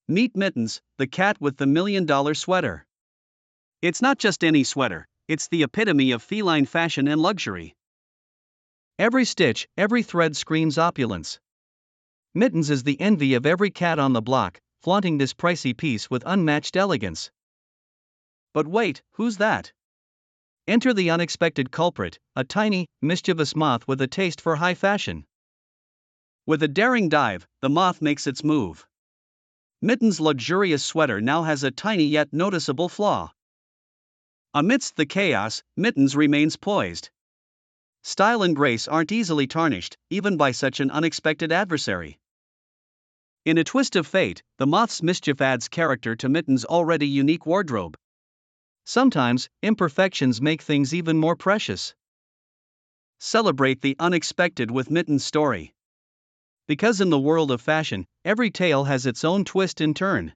Meet Mittens, the cat with the $1 million sweater. It's not just any sweater, it's the epitome of feline fashion and luxury. Every stitch, every thread screams opulence. Mittens is the envy of every cat on the block, flaunting this pricey piece with unmatched elegance. But wait, who's that? Enter the unexpected culprit, a tiny, mischievous moth with a taste for high fashion. With a daring dive, the moth makes its move. Mittens' luxurious sweater now has a tiny yet noticeable flaw. Amidst the chaos, Mittens remains poised. Style and grace aren't easily tarnished, even by such an unexpected adversary. In a twist of fate, the moth's mischief adds character to Mittens' already unique wardrobe. Sometimes, imperfections make things even more precious. Celebrate the unexpected with Mittens' story. Because in the world of fashion, every tale has its own twist and turn.